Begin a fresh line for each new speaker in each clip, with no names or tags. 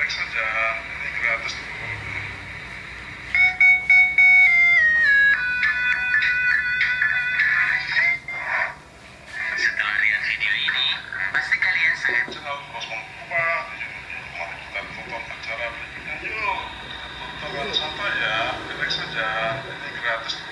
relax saja, ini gratis tuh.
Setelah lihat video ini, pasti kalian sangat
Channel Bos Mangkuba, mari kita tonton acara berikutnya yuk. Tonton santai ya, relax saja, ini gratis tuh.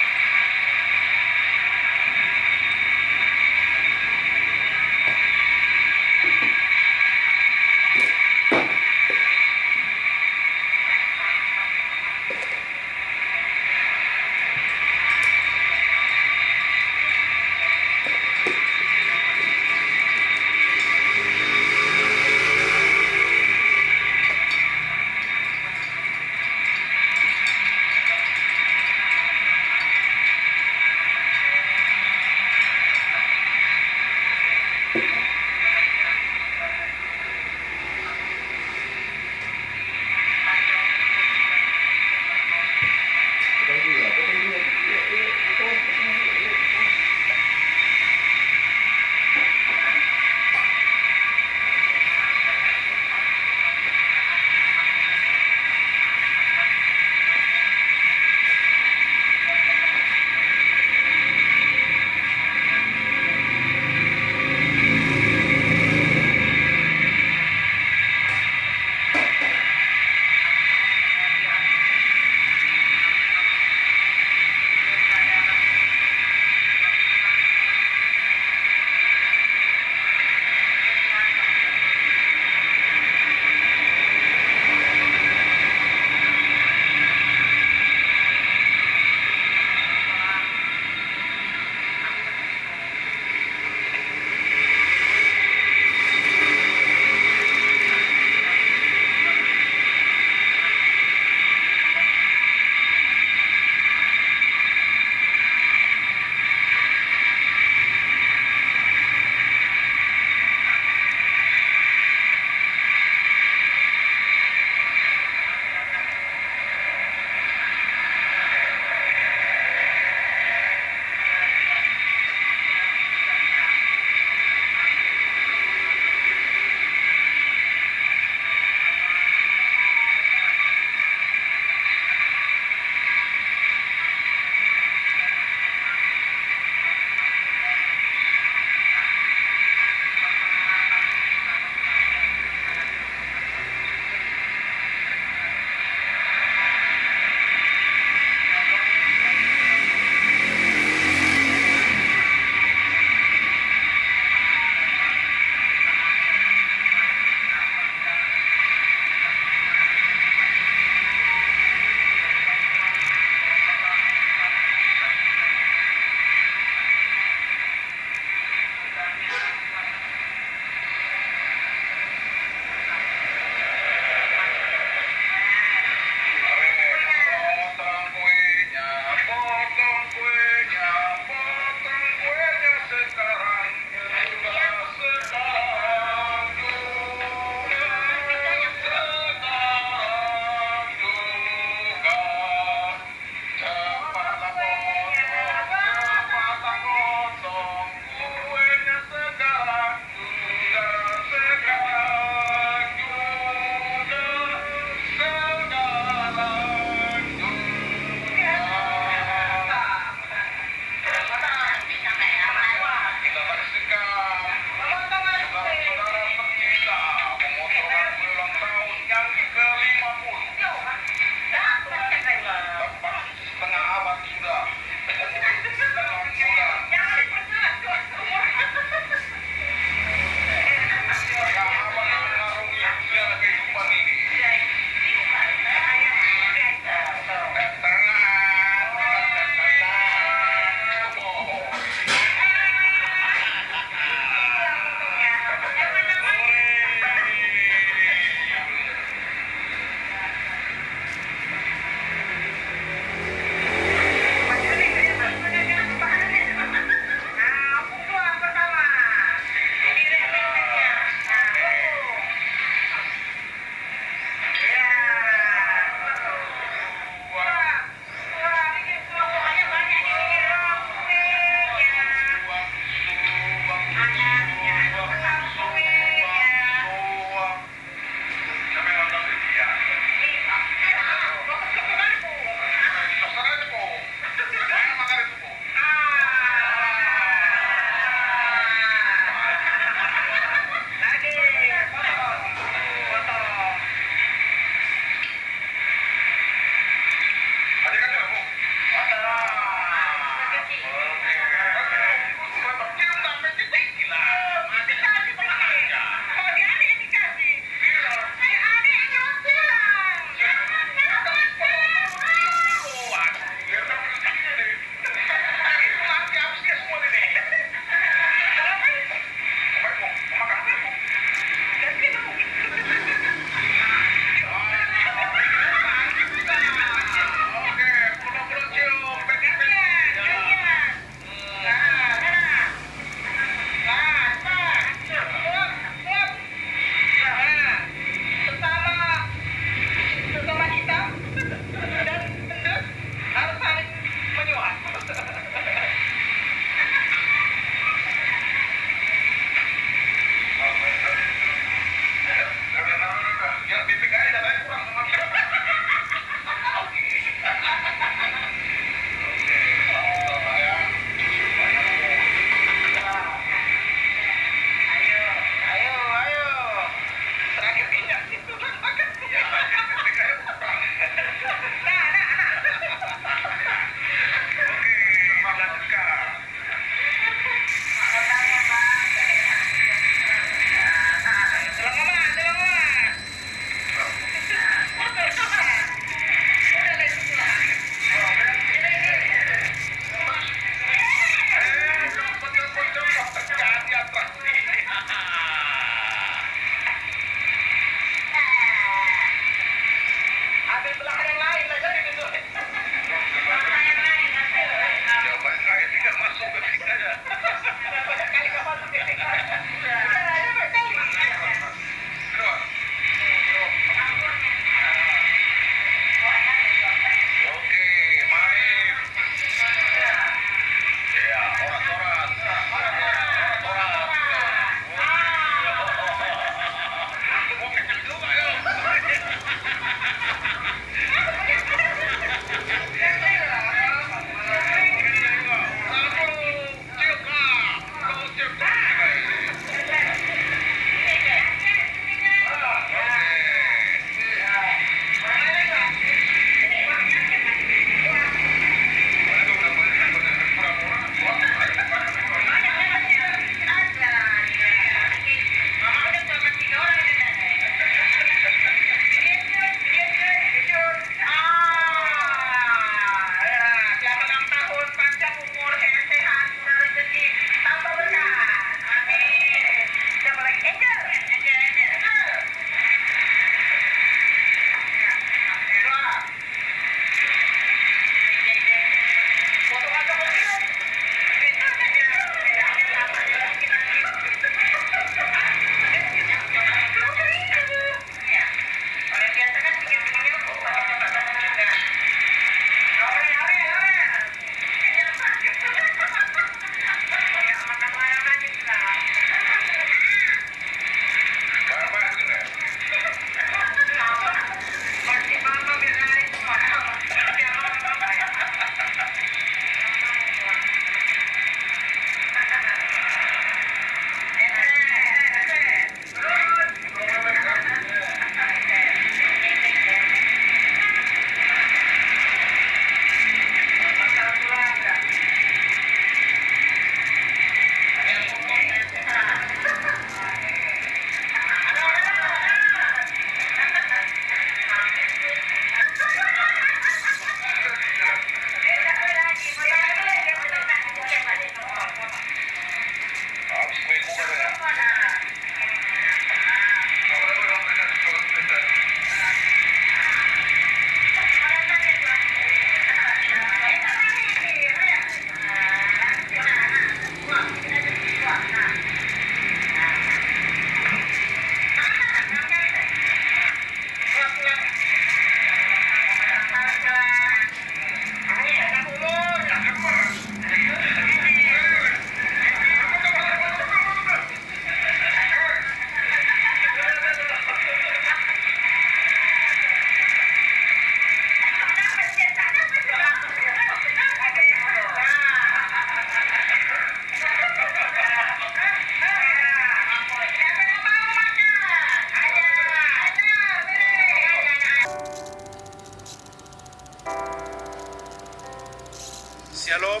Shalom,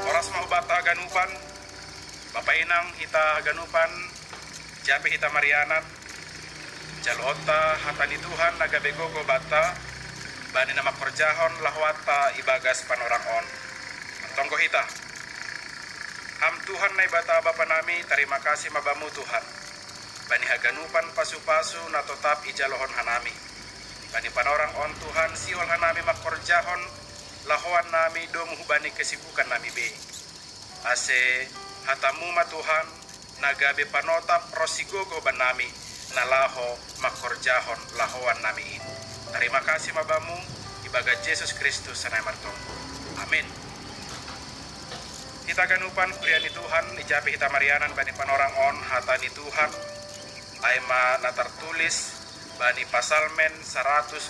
oras mau bata ganupan, Bapak Inang hita ganupan, Jape hita Marianan, Jalota hatani Tuhan naga begogo bata, bani nama korjahon lahwata ibagas panorang on. Tonggo hita, ham Tuhan nai bata Bapa nami, terima kasih mabamu Tuhan. Bani haganupan pasu-pasu na tetap ijalohon hanami. Bani panorang on Tuhan siol hanami makorjahon, lahuan nami domu hubani kesibukan nami be. Ase hatamu ma Tuhan nagabe panotap rosigogo ban nami nalaho makorjahon lahuan nami ini. Terima kasih mabamu ibaga Yesus Kristus sanai martong. Amin. Kita ganupan kuriani Tuhan ijape hita Marianan bani panorang on hatani Tuhan aima na tertulis bani pasalmen 140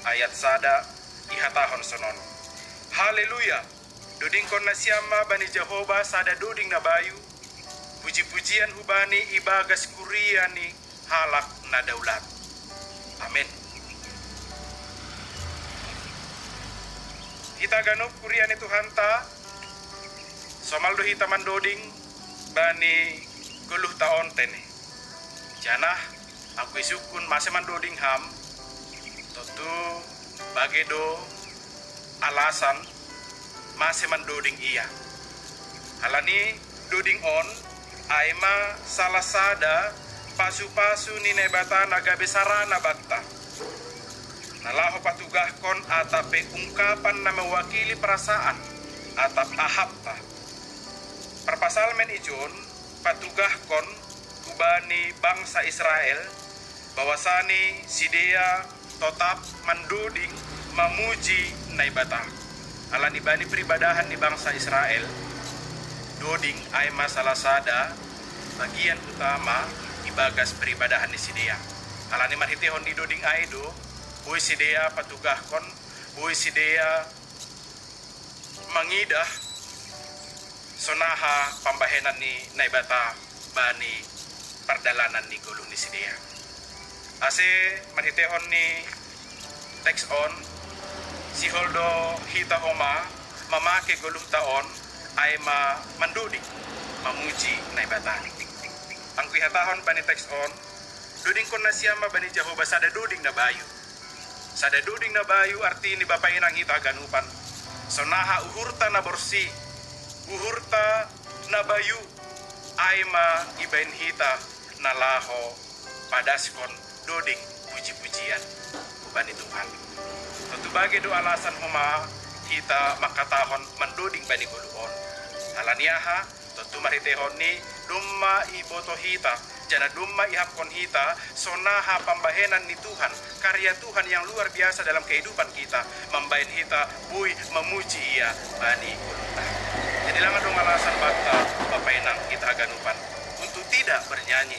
ayat sada ihatahon sonon. Haleluya. Dudingkon na siyama bani Jehovah sada duding na bayu. Puji-pujian hubani ibagas kuriani halak na daulat. Amin. Kita ganup kuriani Tuhan ta. Somaldo hita mandoding bani 10 taon tene. Janah aku isukun masih mandoding ham. Tentu bagedo alasan masih mendoding iya. Halani doding on aima salah sada pasu-pasu ni nebata naga besarana bakta. Nalaho patugah kon atape ungkapan na mewakili perasaan atap ahapta. Perpasalmen ijon patugah kon kubani bangsa Israel bahwasani sidea tetap menduding memuji naibata. ala ni bani peribadahan ni bangsa Israel, doding ay masalah sada bagian utama ibagas peribadahan ni sidea. Ala ni marhitehon ni doding ay do, buhay sidea patugahkon, buhay sidea mangidah sonaha pambahenan ni naibata bani pardalanan ni gulong ni sidea. Ase marhitehon ni text on si holdo hita homa mamake gulong taon ay mandudik mamuji naibata. Ang kuihatahon bani text on duding kon na siyama bani Jehovah sada duding na bayu. Sada duding na bayu arti ni bapainang hita ganupan. Sonaha uhurta na borsi, uhurta na bayu ay ibain hita na laho padaskon doding puji-pujian bani Tuhan. Tentu bagi do alasan huma kita makatahon mendoding bani guluon. Alaniaha tentu maritehon ni dumma iboto hita jana dumma ihapkon hita sonaha pambahenan ni Tuhan, karya Tuhan yang luar biasa dalam kehidupan kita, membain hita bui memuji ia bani guluta. Jadi langan dong alasan bata bapainang kita haganupan untuk tidak bernyanyi.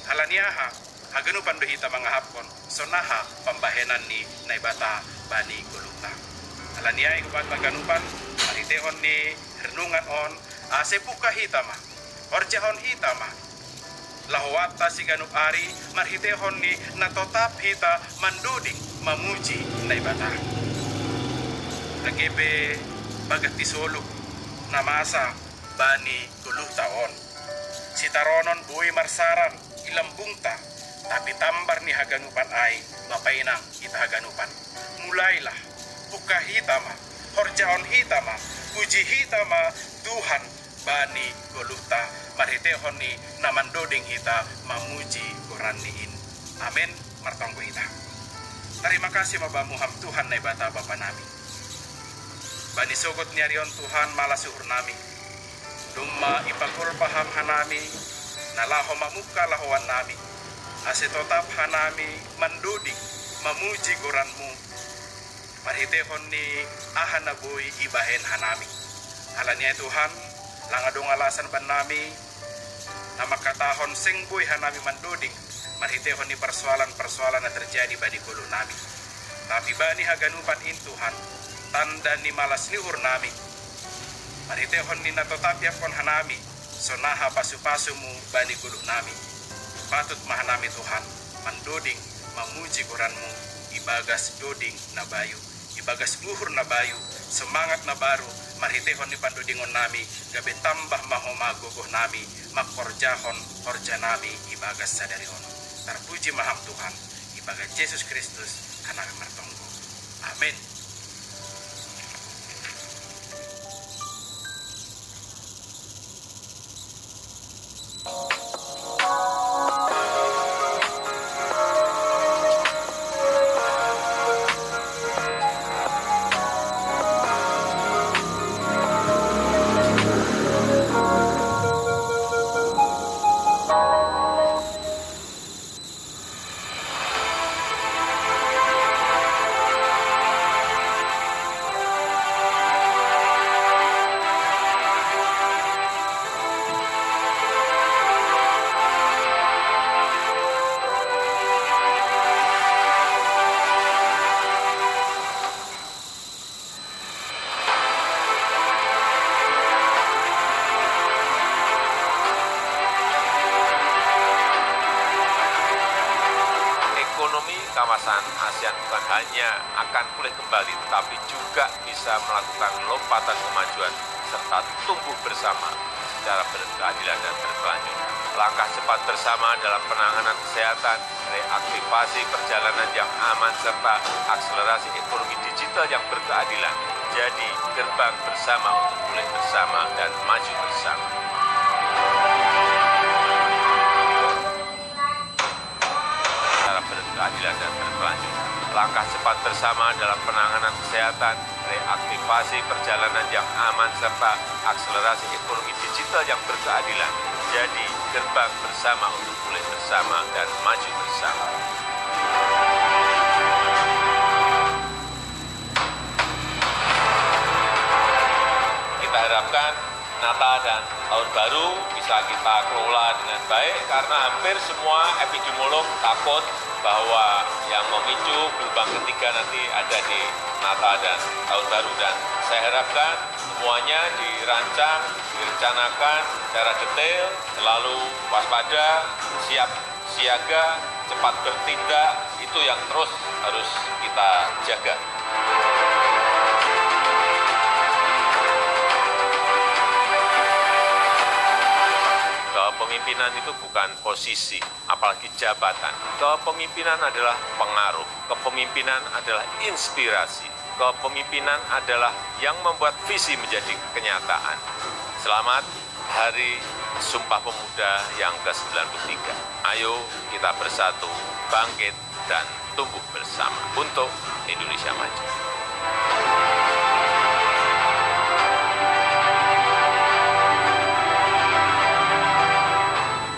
Halaniaha haganupan do hita mangahapkon sonaha pambahenan ni naibata bani guluta. Halaniaha ikubat haganupan maritehon ni renungan on sepuka hita mah orjahon hita mah lahwata si ganup ari marhitehon ni natotap hita manduding mamuji naibata. Agebe bagati suluk namasa bani guluh taon sitaronon bui marsaran ilambungta tapi tambar ni haganupan ay bapainang kita haganupan mulailah buka hitama horjaon hitama puji hitama Tuhan bani guluhta marhitehon ni namandoding hita mamuji koraniin. Amin martonggo hita. Terima kasih mabamuham Tuhan naibata bapa nami. Bani sogot niarion Tuhan malasuhur nami. Dumma ipakul paham hanami nalaho mamuka lahowan nami. Asetotap hanami mandoding mamuji goranmu. Marhitehon ni ahanaboy ibahen hanami. Halanya Tuhan langadong alasan ban nami na makatahon sengboy hanami mandoding marhitehon ni persoalan-persoalan na terjadi bani kulo nami. Tapi bani haganupan in Tuhan tanda ni malas nihur nami marhitehon ni natotapyapon hanami sonaha pasu-pasumu bani kulo nami. Patut mahanami Tuhan mandoding mamuji koranmu ibagas doding na bayu ibagas luhur na bayu semangat na baru marhitehon ni pandudingon nami gabe tambah mahomagogoh nami makorjahon horja nami ibagas sadarihon. Terpuji maham Tuhan ibagas Yesus Kristus anak martonggo. Amin.
Kawasan ASEAN bukan hanya akan pulih kembali, tetapi juga bisa melakukan lompatan kemajuan serta tumbuh bersama secara berkeadilan dan berkelanjutan. Langkah cepat bersama dalam penanganan kesehatan, reaktivasi perjalanan yang aman, serta akselerasi ekonomi digital yang berkeadilan. Jadi gerbang bersama untuk pulih bersama dan maju bersama. Keadilan dan berkelanjutan. Langkah cepat bersama dalam penanganan kesehatan, reaktivasi perjalanan yang aman, serta akselerasi ekonomi digital yang berkeadilan. Jadi gerbang bersama untuk pulih bersama dan maju bersama. saya harapkan Natal dan Tahun Baru bisa kita kelola dengan baik karena hampir semua epidemiolog takut bahwa yang memicu gelombang ketiga nanti ada di Natal dan Tahun Baru, dan saya harapkan semuanya dirancang, direncanakan secara detail, selalu waspada, siap siaga, cepat bertindak, itu yang terus harus kita jaga. Kepemimpinan itu bukan posisi, apalagi jabatan. Kepemimpinan adalah pengaruh, kepemimpinan adalah inspirasi, kepemimpinan adalah yang membuat visi menjadi kenyataan. Selamat Hari Sumpah Pemuda yang ke-93. Ayo kita bersatu, bangkit, dan tumbuh bersama untuk Indonesia Maju.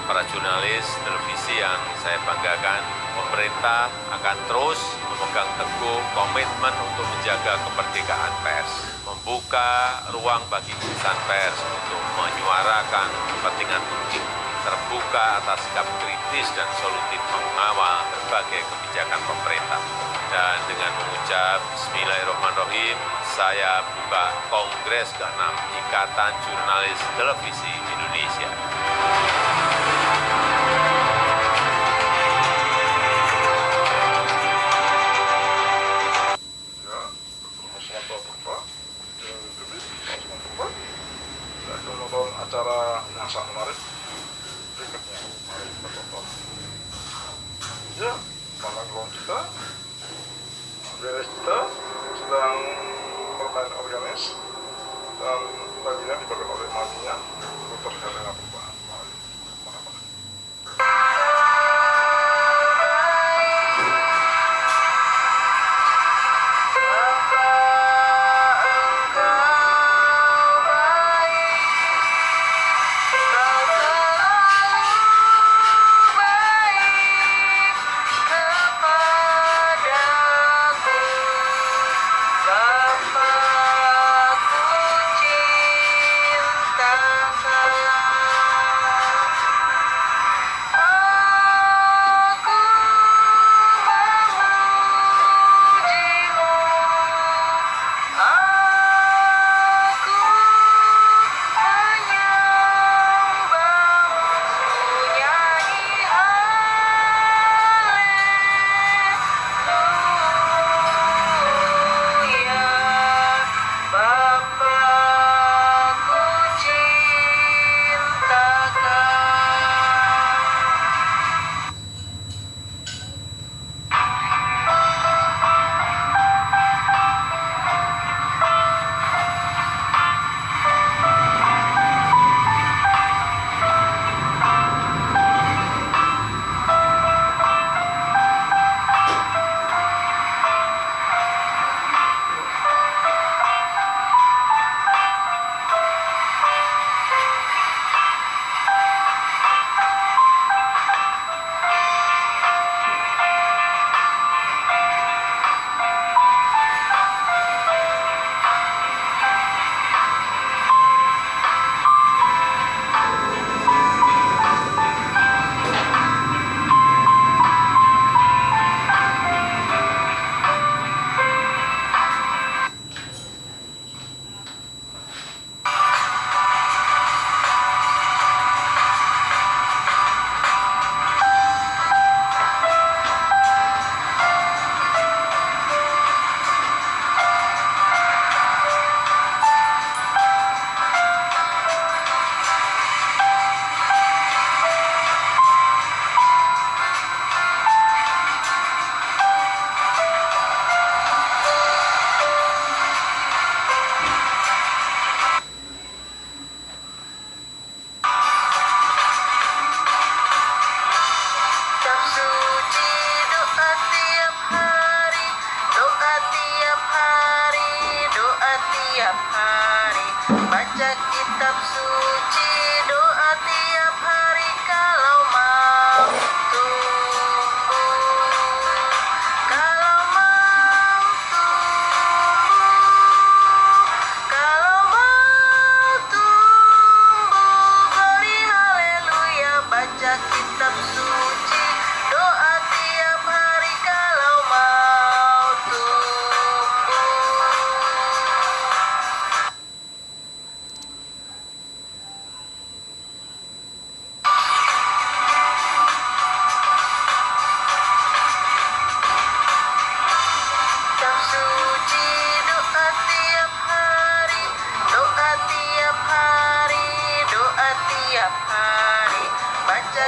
Para jurnalis televisi yang saya banggakan, pemerintah akan terus memegang teguh komitmen untuk menjaga kemerdekaan pers, membuka ruang bagi insan pers untuk menyuarakan kepentingan publik, terbuka atas sikap kritis dan solutif mengawal berbagai kebijakan pemerintah. Dan dengan mengucap Bismillahirrahmanirrahim, saya buka Kongres ke-6 Ikatan Jurnalis Televisi Indonesia.
Acara yang sangat menarik berikutnya, mari kita tonton. Ya, kawan-kawan kita, jurnalis kita sedang bermain organis dan lagunya dibawakan oleh matinya Dr. Helena Purba. Mari, mana-mana.
kitab suci, doa tiap hari kalau mau tumbuh, kalau mau tumbuh, kalau mau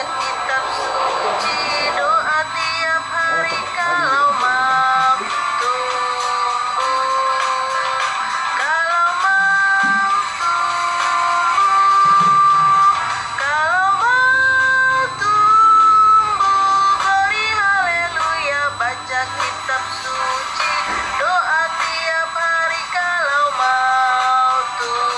kitab suci, doa tiap hari kalau mau tumbuh, kalau mau tumbuh, glory haleluya, baca kitab suci, doa tiap hari kalau mau tumbuh.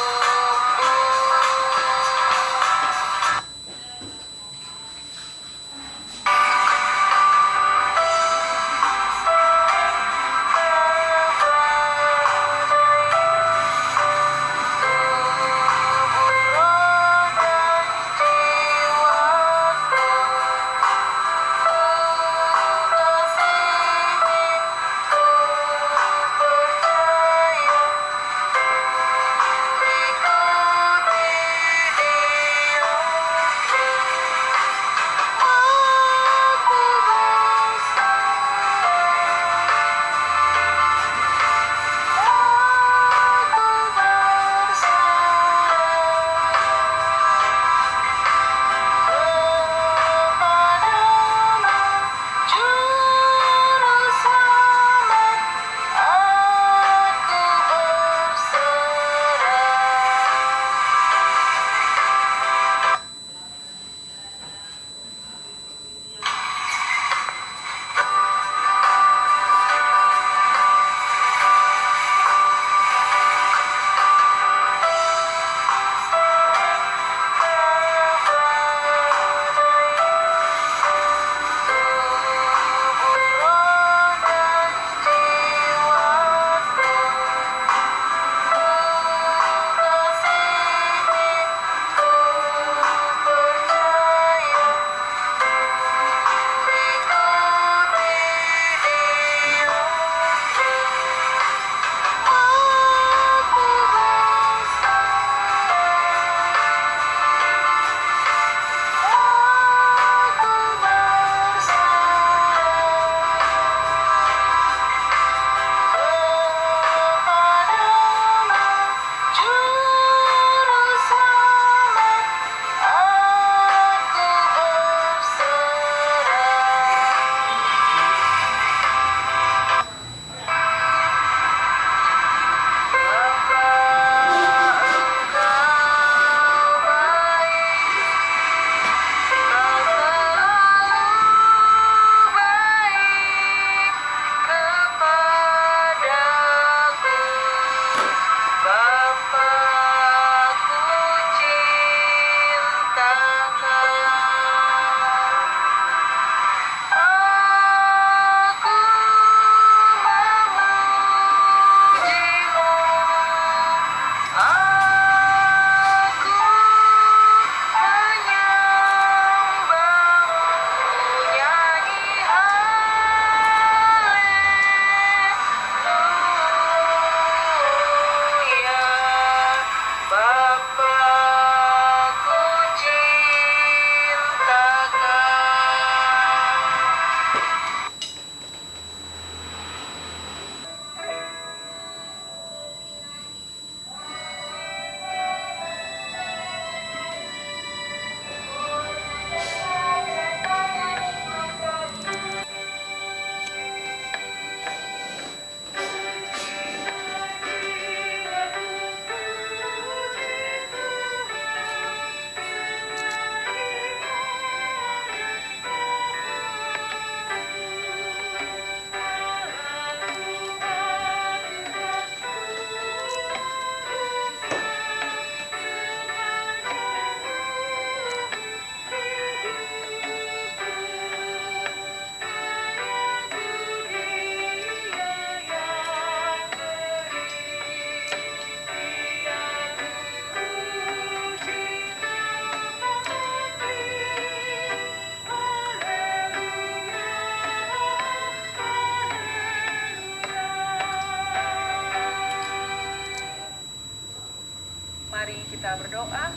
kita berdoa.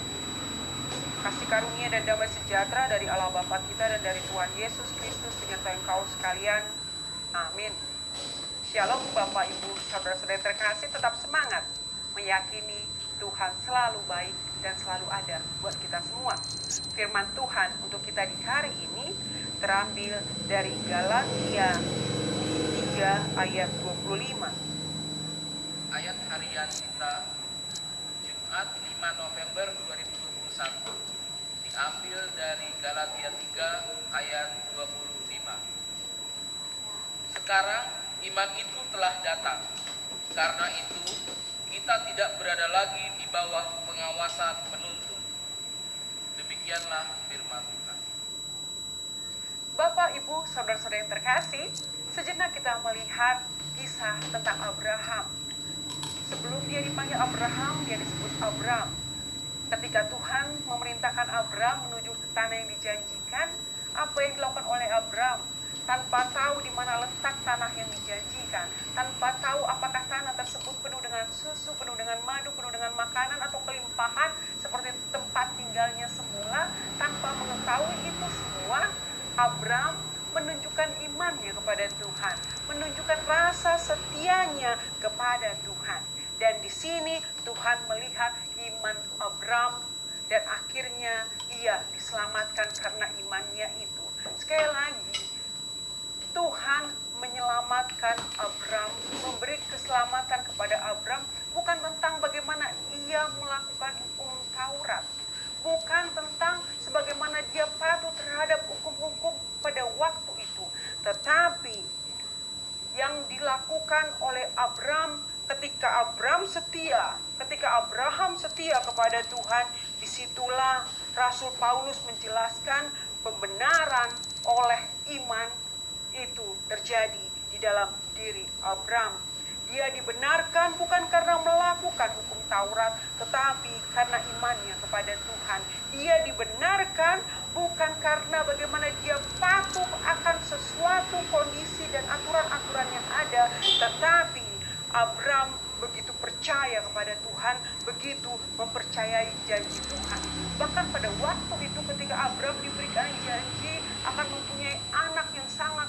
Kasih karunia dan damai sejahtera dari Allah Bapa kita dan dari Tuhan Yesus Kristus menyertai engkau sekalian. Amin. Shalom Bapak Ibu, saudara-saudara terkasih, tetap semangat meyakini Tuhan selalu baik dan selalu ada buat kita semua. Firman Tuhan untuk kita di hari ini terambil dari Galatia 3 ayat 25.
Ayat harian kita Jumat 5 November 2021 diambil dari Galatia 3 ayat 25. Sekarang iman itu telah datang. Karena itu kita tidak berada lagi di bawah pengawasan penuntut. Demikianlah firman Tuhan.
Bapak, Ibu, saudara-saudara yang terkasih, sejenak kita melihat kisah tentang Abraham. Sebelum dia dipanggil Abraham, dia disebut Abram. Ketika Tuhan memerintahkan Abram menuju ke tanah yang dijanjikan, apa yang dilakukan oleh Abram? Tanpa tahu di mana letak tanah yang dijanjikan, tanpa tahu apakah tanah tersebut penuh dengan susu, penuh dengan madu, penuh dengan makanan atau kelimpahan seperti tempat tinggalnya semula, tanpa mengetahui itu semua, Abram menunjukkan imannya kepada Tuhan, menunjukkan rasa setianya kepada Tuhan. Dan di sini Tuhan melihat iman Abram dan akhirnya ia diselamatkan karena imannya itu. Sekali lagi, Tuhan menyelamatkan Abram, memberi keselamatan kepada Abram bukan tentang bagaimana ia melakukan hukum Taurat, bukan tentang sebagaimana dia patuh terhadap hukum-hukum pada waktu itu, tetapi yang dilakukan oleh Abram ketika Abraham setia kepada Tuhan, disitulah Rasul Paulus menjelaskan pembenaran oleh iman itu terjadi di dalam diri Abram. Dia dibenarkan bukan karena melakukan hukum Taurat, tetapi karena imannya kepada Tuhan. Dia dibenarkan bukan karena bagaimana dia patuh akan sesuatu kondisi dan aturan-aturan yang ada, tetapi Abram begitu percaya kepada Tuhan, begitu mempercayai janji Tuhan. Bahkan pada waktu itu ketika Abram diberikan janji akan mempunyai anak yang sangat,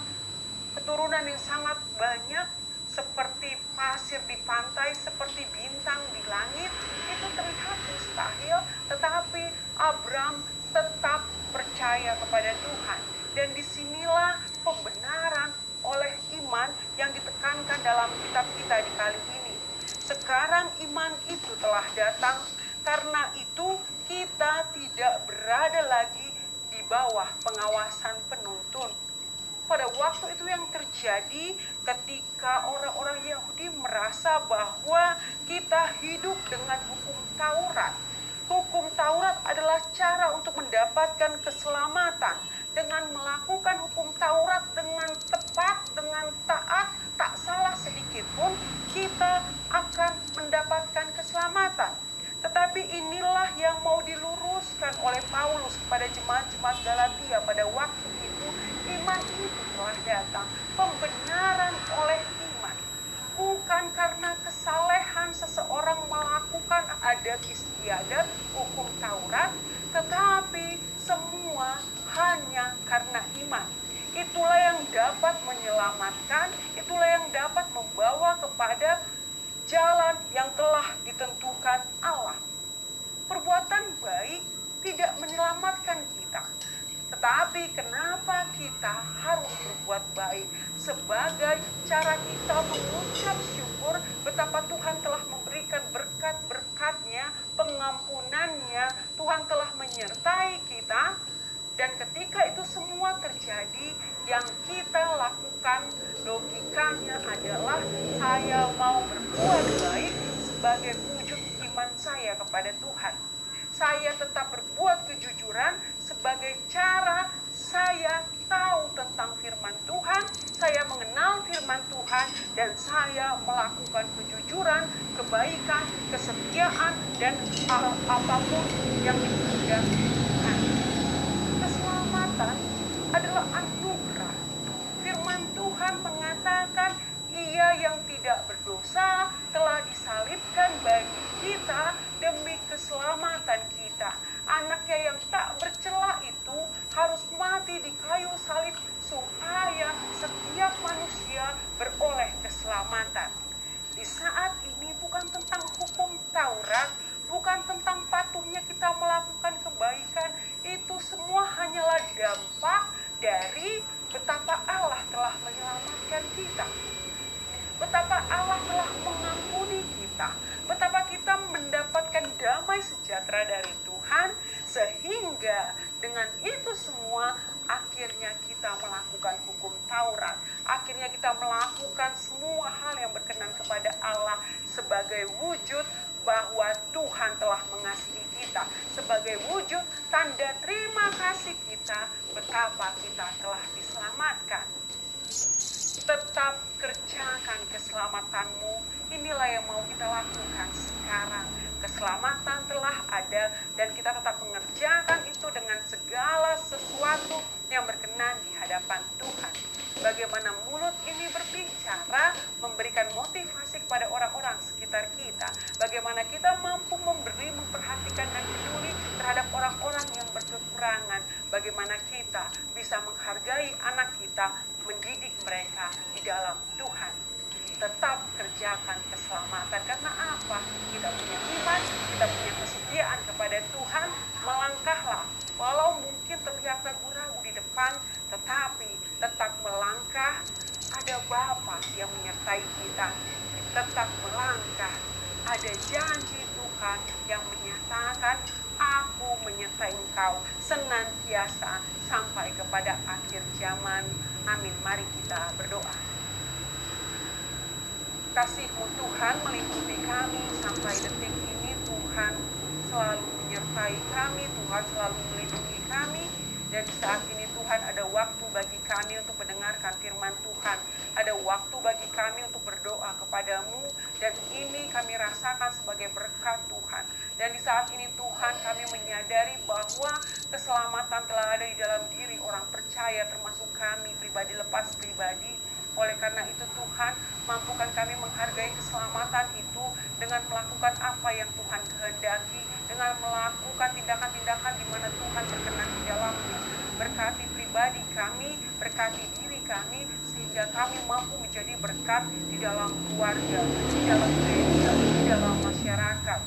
keturunan yang sangat banyak, seperti pasir di pantai, seperti bintang di langit, itu terlihat mustahil, tetapi Abram tetap percaya kepada Tuhan. Dan disinilah pembenaran oleh iman yang ditekankan dalam kitab kita di kali ini. Sekarang iman itu telah datang, karena itu kita tidak berada lagi di bawah pengawasan penuntun. Pada waktu itu yang terjadi ketika orang-orang Yahudi merasa bahwa kita hidup dengan hukum Taurat. Hukum Taurat adalah cara untuk mendapatkan keselamatan. Dengan melakukan hukum Taurat dengan tepat, dengan taat, tak salah sedikit pun, kita akan mendapatkan keselamatan. Tetapi inilah yang mau diluruskan oleh Paulus kepada jemaat-jemaat Galatia pada waktu itu. Iman itu telah datang, pembenaran oleh iman. Bukan karena kesalehan seseorang melakukan adat istiadat hukum Taurat, tetapi semua hanya karena iman. Itulah yang dapat menyelamatkan, itulah yang dapat membawa kepada jalan yang telah ditentukan Allah. Perbuatan baik tidak menyelamatkan kita. Tetapi kenapa kita harus berbuat baik? Sebagai cara kita mengucap syukur betapa Tuhan telah memberikan berkat-berkat-Nya, pengampunannya, Tuhan telah menyertai kita. Dan ketika itu semua terjadi, yang kita lakukan logikanya adalah saya mau berbuat baik sebagai wujud iman saya kepada Tuhan. Saya tetap berbuat kejujuran sebagai cara saya tahu tentang firman Tuhan, saya mengenal firman Tuhan, dan saya melakukan kejujuran, kebaikan, kesetiaan, dan apapun yang dikehendaki Tuhan. Keselamatan adalah anugerah. Firman Tuhan mengatakan, Ia yang tidak berdosa telah disalibkan bagi kita demi keselamatan kita. Anaknya yang tak bercela itu harus mati di kayu salib supaya setiap manusia beroleh keselamatan. Di saat ini bukan tentang hukum Taurat, bukan tentang patuhnya kita melakukan kebaikan, itu semua hanyalah dampak dari betapa Allah telah menyelamatkan kita. Betapa Allah telah mengampuni kita, betapa kita mendapatkan damai sejahtera dari Tuhan, sehingga dengan itu semua akhirnya kita melakukan hukum Taurat, akhirnya kita melakukan semua hal yang berkenan kepada Allah sebagai wujud bahwa Tuhan telah mengasihi kita, sebagai wujud tanda terima kasih kita betapa kita telah diselamatkan. Tetap kerjakan keselamatanmu. Inilah yang mau kita lakukan sekarang. Keselamatan telah ada dan kita tetap mengerjakan itu dengan segala sesuatu yang berkenan di hadapan Tuhan. Bagaimana mulut ini berbicara, memberikan motivasi kepada orang-orang sekitar kita. Bagaimana kita mampu memberi, memperhatikan dan peduli terhadap orang-orang yang berkekurangan. Bagaimana kita bisa menghargai anak kita, mendidik mereka di dalam Tuhan. Tetap kerjakan keselamatan. Karena apa? Kita punya iman, kita punya kesetiaan kepada Tuhan. Melangkahlah. Walau mungkin terlihat ragu-ragu di depan, tetapi tetap melangkah. Ada Bapa yang menyertai kita. Tetap melangkah. Ada janji Tuhan yang menyatakan, aku menyertai engkau senantiasa sampai kepada akhir zaman. Amin. Mari kita berdoa. Kasih-Mu Tuhan meliputi kami sampai detik ini. Tuhan selalu menyertai kami, Tuhan selalu melindungi kami. Dan saat ini Tuhan ada waktu bagi kami untuk mendengarkan firman Tuhan. Ada waktu bagi kami untuk berdoa kepadamu. Dan ini kami rasakan sebagai berkat Tuhan. Dan di saat ini Tuhan kami menyadari bahwa keselamatan telah ada di dalam diri orang percaya termasuk kami pribadi lepas pribadi. Oleh karena itu Tuhan, mampukan kami menghargai keselamatan itu dengan melakukan apa yang Tuhan kehendaki, dengan melakukan tindakan-tindakan di mana Tuhan berkenan di dalamnya. Berkati pribadi kami, berkati diri kami, sehingga kami mampu menjadi berkat di dalam keluarga, di dalam gereja, di dalam masyarakat.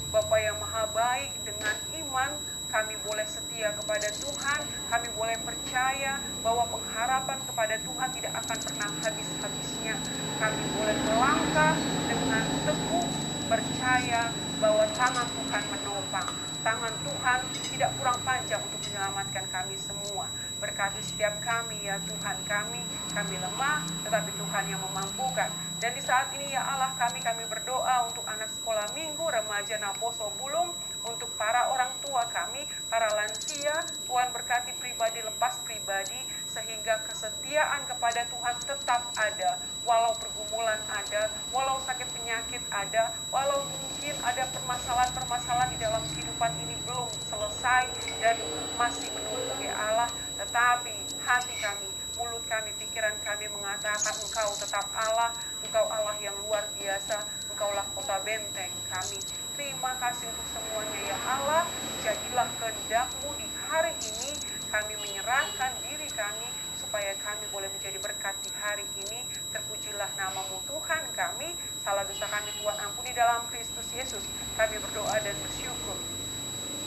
Bapa yang maha baik, dengan iman kami boleh setia kepada Tuhan, kami boleh percaya bahwa pengharapan kepada Tuhan tidak akan pernah habis-habisnya. Kami boleh melangkah dengan teguh, percaya bahwa tangan Tuhan menopang. Tangan Tuhan tidak kurang panjang untuk menyelamatkan kami semua. Berkati setiap kami ya Tuhan, kami lemah, tetapi Tuhan yang memampukan. Dan di saat ini ya Allah, kami berdoa untuk anak sekolah minggu, remaja Naposo Bulung, untuk para orang tua kami, para lansia. Tuhan berkati pribadi lepas pribadi, sehingga kesetiaan kepada Tuhan tetap ada. Walau pergumulan ada, walau sakit penyakit ada, walau mungkin ada permasalahan-permasalahan di dalam kehidupan ini belum selesai dan masih menumpuk ya Allah. Tetapi hati kami, mulut kami, pikiran kami mengatakan Engkau tetap Allah, Engkau Allah yang luar biasa, Engkaulah kota benteng kami. Terima kasih untuk semuanya ya Allah. Jadilah kehendak-Mu di hari ini. Kami menyerahkan diri kami supaya kami boleh menjadi berkat di hari ini. Terpujilah nama-Mu Tuhan kami. Salah dosa kami Tuhan ampuni dalam Kristus Yesus. Kami berdoa dan bersyukur.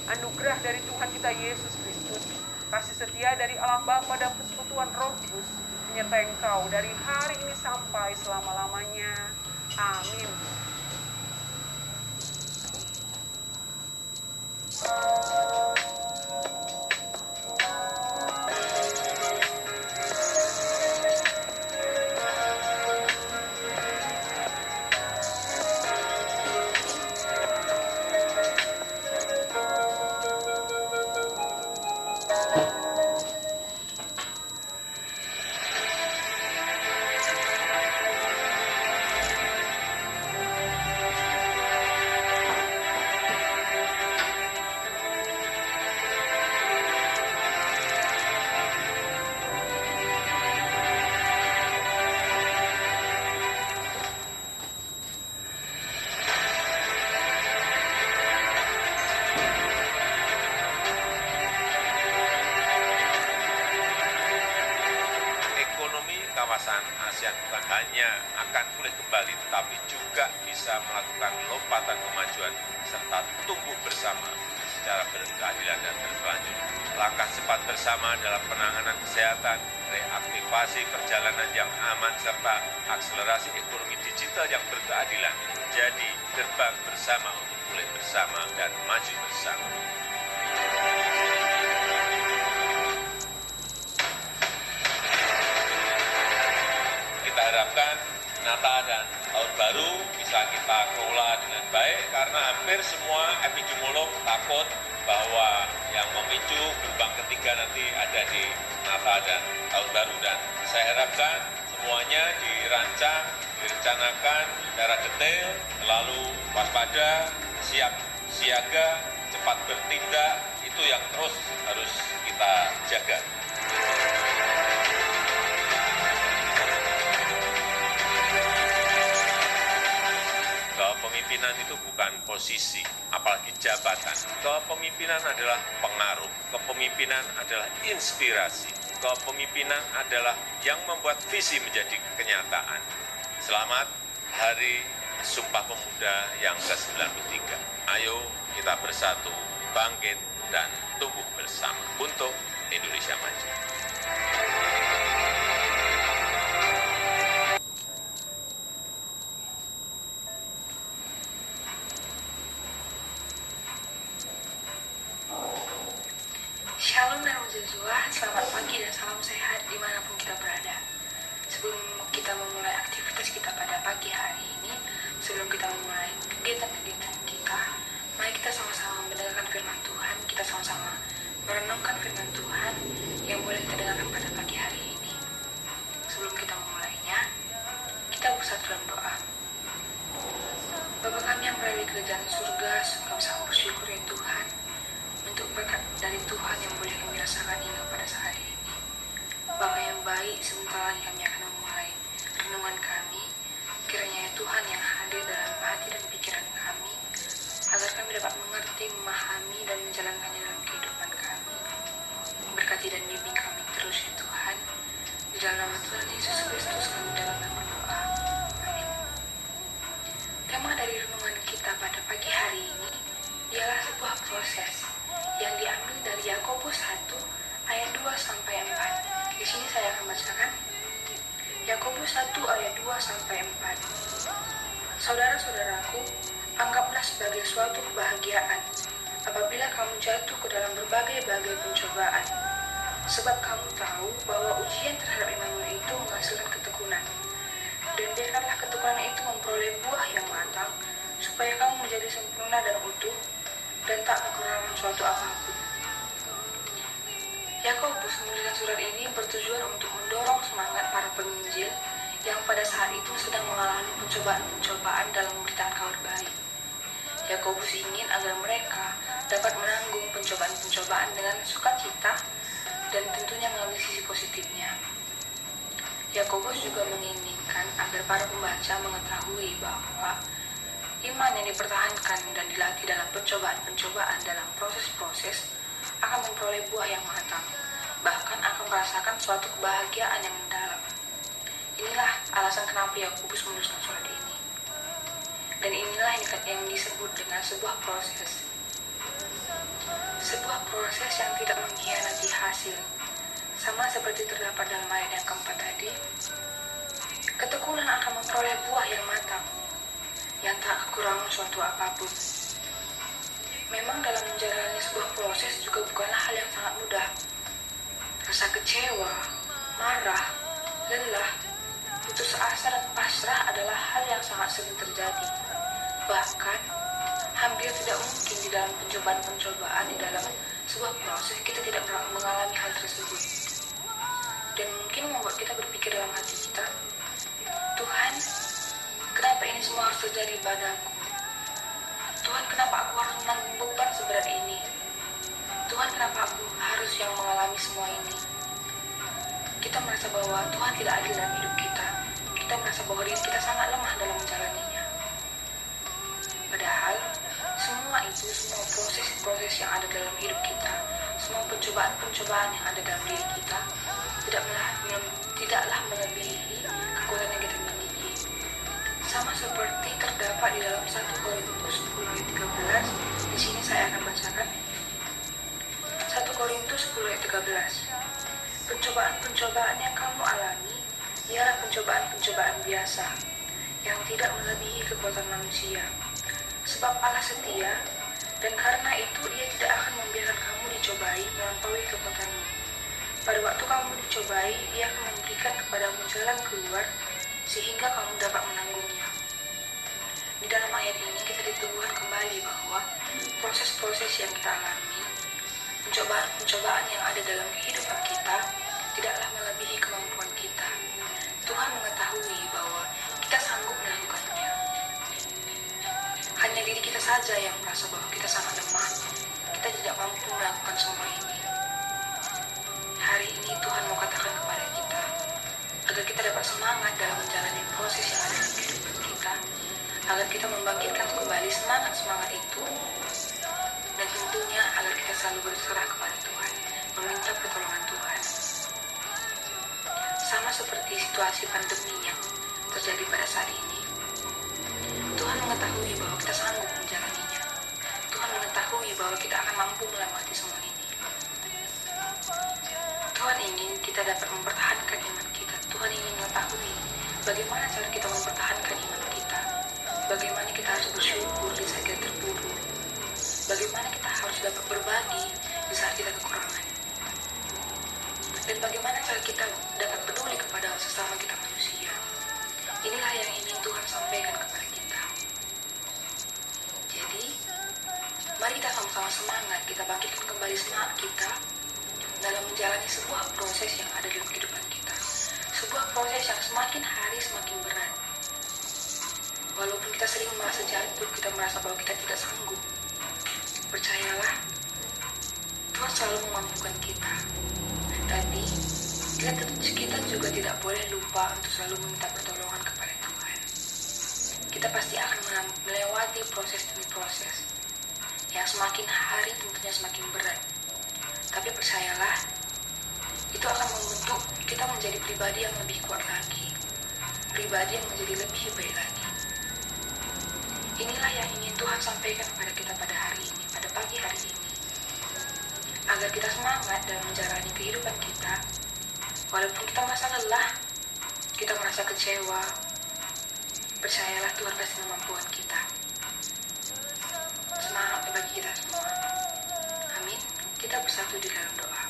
Anugerah dari Tuhan kita Yesus Kristus, kasih setia dari Allah Bapa dan persekutuan Roh Kudus menyertai engkau dari hari ini sampai selama-lamanya. Amin.
Kawasan ASEAN bukan hanya akan pulih kembali, tetapi juga bisa melakukan lompatan kemajuan serta tumbuh bersama secara berkeadilan dan berkelanjutan. Langkah cepat bersama dalam penanganan kesehatan, reaktivasi perjalanan yang aman, serta akselerasi ekonomi digital yang berkeadilan menjadi gerbang bersama untuk pulih bersama dan maju bersama. Kita harapkan Natal dan Tahun Baru bisa kita kelola dengan baik karena hampir semua epidemiolog takut bahwa yang memicu gelombang ketiga nanti ada di Natal dan Tahun Baru, dan saya harapkan semuanya dirancang, direncanakan secara detail, lalu waspada, siap siaga, cepat bertindak, itu yang terus harus kita jaga. Kepemimpinan itu bukan posisi, apalagi jabatan. Kepemimpinan adalah pengaruh, kepemimpinan adalah inspirasi, kepemimpinan adalah yang membuat visi menjadi kenyataan. Selamat Hari Sumpah Pemuda yang ke-93. Ayo kita bersatu, bangkit, dan tumbuh bersama untuk Indonesia Maju.
Shalom dan Mujizwa, selamat pagi dan salam sehat dimanapun kita berada. Sebelum kita memulai aktivitas kita pada pagi hari ini, sebelum kita memulai kegiatan-kegiatan kita, mari kita sama-sama mendengarkan firman Tuhan, kita sama-sama merenungkan firman Tuhan yang boleh kita dengarkan pada pagi hari ini. Sebelum kita memulainya, kita bersatu dalam doa. Bapa kami yang berada di kerajaan surga, kami sangat bersyukur ya Tuhan, untuk berkat dari Tuhan yang boleh kami rasakan hingga pada saat ini. Bapa yang baik, sebentar lagi kami akan memulai renungan kami. Kiranya ya Tuhan yang hadir dalam hati dan pikiran kami, agar kami dapat mengerti, memahami, dan menjalankannya dalam kehidupan kami. Berkati dan bimbing kami terus ya Tuhan. Di dalam nama Tuhan Yesus Kristus kami dalam berdoa. Amin. Tema dari renungan kita pada pagi hari ini ialah sebuah proses yang diambil dari Yakobus 1 ayat 2 sampai 4. Di sini saya akan bacakan. Yakobus 1 ayat 2 sampai 4. Saudara-saudaraku, anggaplah sebagai suatu kebahagiaan apabila kamu jatuh ke dalam berbagai-bagai pencobaan. Sebab kamu tahu bahwa ujian terhadap imanmu itu menghasilkan ketekunan. Dan biarkanlah ketekunan itu memperoleh buah yang matang, supaya kamu menjadi sempurna dan utuh, dan tak kekurangan suatu apapun. Yakobus menuliskan surat ini bertujuan untuk mendorong semangat para penginjil yang pada saat itu sedang mengalami pencobaan-pencobaan dalam memberitakan kabar baik. Yakobus ingin agar mereka dapat menanggung pencobaan-pencobaan dengan sukacita dan tentunya mengambil sisi positifnya. Yakobus juga menginginkan agar para pembaca mengetahui bahwa iman yang dipertahankan dan dilatih dalam pencobaan-pencobaan dalam proses-proses akan memperoleh buah yang matang, bahkan akan merasakan suatu kebahagiaan yang mendalam. Inilah alasan kenapa Yakobus menuliskan surat ini. Dan inilah yang disebut dengan sebuah proses. Sebuah proses yang tidak mengkhianati hasil. Sama seperti terdapat dalam ayat yang keempat tadi, ketekunan akan memperoleh buah yang matang, yang tak kekurangan suatu apapun. Memang dalam menjalani sebuah proses juga bukanlah hal yang sangat mudah. Rasa kecewa, marah, lelah, putus asa dan pasrah adalah hal yang sangat sering terjadi. Bahkan, hampir tidak mungkin di dalam pencobaan-pencobaan di dalam sebuah proses kita tidak mengalami hal tersebut. Dan mungkin membuat kita berpikir dalam hati kita, Tuhan, kenapa ini semua harus terjadi padaku? Tuhan, kenapa aku harus menanggung beban seberat ini? Tuhan, kenapa aku harus yang mengalami semua ini? Kita merasa bahwa Tuhan tidak adil dalam hidup kita. Kita merasa bahwa diri kita sangat lemah dalam menjalaninya. Padahal, semua proses-proses yang ada dalam hidup kita, semua pencobaan-pencobaan yang ada dalam diri kita, tidaklah melebihi kekuatan yang kita miliki. Sama seperti terdapat di dalam 1 Korintus 10 ayat 13, di sini saya akan bacakan. 10 ayat 13. Pencobaan-pencobaan yang kamu alami ialah pencobaan-pencobaan biasa yang tidak melebihi kekuatan manusia. Sebab Allah setia, dan karena itu Ia tidak akan membiarkan kamu dicobai melampaui kekuatanmu. Pada waktu kamu dicobai, Ia akan memberikan kepadamu jalan keluar sehingga kamu dapat menanggungnya. Di dalam ayat ini kita diteguhkan kembali bahwa proses-proses yang kita alami, pencobaan-pencobaan yang ada dalam kehidupan kita tidaklah melebihi kemampuan kita. Tuhan mengetahui bahwa kita sanggup melakukannya. Hanya diri kita saja yang merasa bahwa kita sangat lemah. Kita tidak mampu melakukan semua ini. Hari ini Tuhan mau katakan kepada kita agar kita dapat semangat dalam menjalani proses yang ada dalam kehidupan kita, agar kita membangkitkan kembali semangat itu, dan tentunya agar kita selalu berserah kepada Tuhan, meminta pertolongan Tuhan. Sama seperti situasi pandemi yang terjadi pada saat ini, Tuhan mengetahui bahwa kita sanggup menjalaninya. Tuhan mengetahui bahwa kita akan mampu melewati semua ini. Tuhan ingin kita dapat mempertahankan iman kita. Tuhan ingin mengetahui bagaimana cara kita mempertahankan iman kita. Bagaimana kita harus bersyukur di saat kita terpuruk. Bagaimana kita harus dapat berbagi di saat kita kekurangan. Dan bagaimana cara kita dapat peduli kepada sesama kita manusia. Inilah yang ingin Tuhan sampaikan kepada kita. Jadi, mari kita sama-sama semangat. Kita bangkitkan kembali semangat kita dalam menjalani sebuah proses yang ada dalam kehidupan kita. Sebuah proses yang semakin hari semakin berat. Walaupun kita sering merasa jatuh, kita merasa bahwa kita tidak sanggup. Percayalah, Tuhan selalu memampukan kita. Tapi, kita juga tidak boleh lupa untuk selalu meminta pertolongan kepada Tuhan. Kita pasti akan melewati proses demi proses. Yang semakin hari tentunya semakin berat. Tapi percayalah, itu akan membentuk kita menjadi pribadi yang lebih kuat lagi. Pribadi yang menjadi lebih baik lagi. Inilah yang ingin Tuhan sampaikan kepada kita pada hari ini, pada pagi hari ini. Agar kita semangat dalam menjalani kehidupan kita, walaupun kita merasa lelah, kita merasa kecewa, percayalah Tuhan pasti memampukan kita. Semangat bagi kita semua. Amin. Kita bersatu di dalam doa.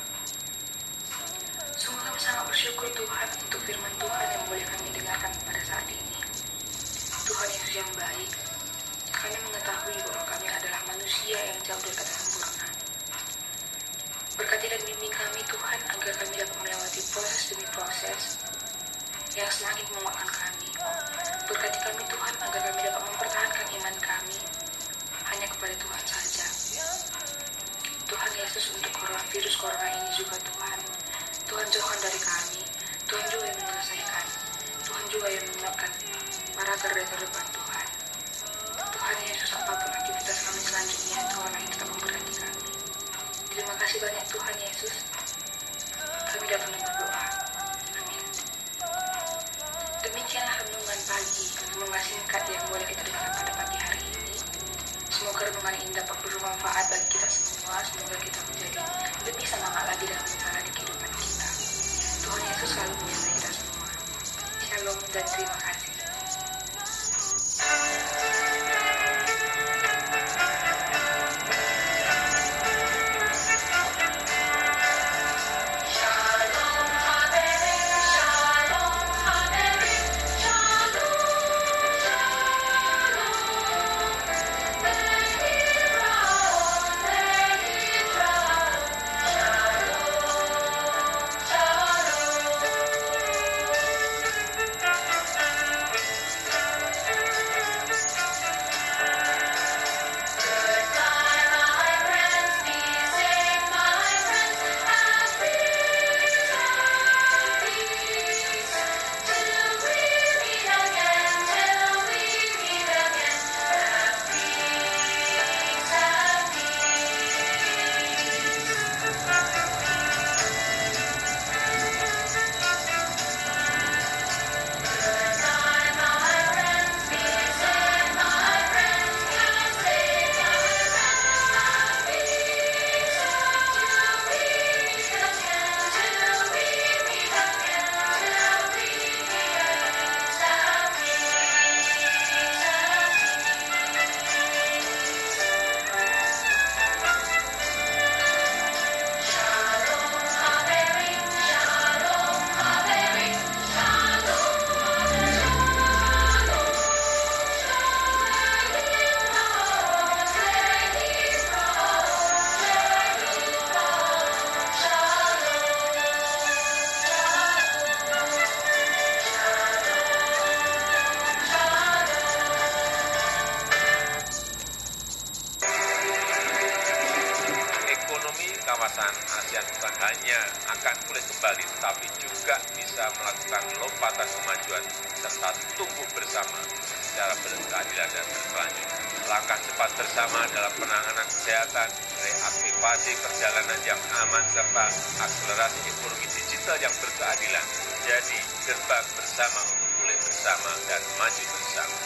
Sungguh kami sangat bersyukur Tuhan untuk firman Tuhan yang boleh kami dengarkan pada saat ini. Tuhan Yesus yang baik, kami mengetahui bahwa kami adalah manusia yang jauh dari kata sempurna. Berkati dan bimbing kami Tuhan agar kami dapat melewati proses demi proses yang semakin menguatkan kami. Berkati kami Tuhan agar kami dapat mempertahankan iman kami hanya kepada Tuhan saja. Tuhan Yesus, untuk virus corona ini juga Tuhan jauhkan dari kami. Tuhan juga yang menyelesaikan. Tuhan juga yang menyiapkan para garda terdepan Tuhan. Tuhan Yesus, apapun aktivitas kami selanjutnya, Tuhan yang tetap memberkati kami. Terima kasih banyak Tuhan Yesus. Kami datang dan berdoa. Amin. Demikianlah renungan pagi, renungan singkat yang boleh kita dengar pada pagi hari ini. Semoga renungan ini dapat bermanfaat bagi kita semua. Semoga kita menjadi lebih semangat lagi dalam menjalani kehidupan kita. Tuhan Yesus selalu menyertai kita semua. Shalom dan terima kasih.
kawasan ASEAN bukan hanya akan pulih kembali, tetapi juga bisa melakukan lompatan kemajuan serta tumbuh bersama secara berkeadilan dan berkelanjutan. Langkah cepat bersama dalam penanganan kesehatan, reaktivasi perjalanan yang aman, serta akselerasi ekonomi digital yang berkeadilan jadi gerbang bersama untuk pulih bersama dan maju bersama.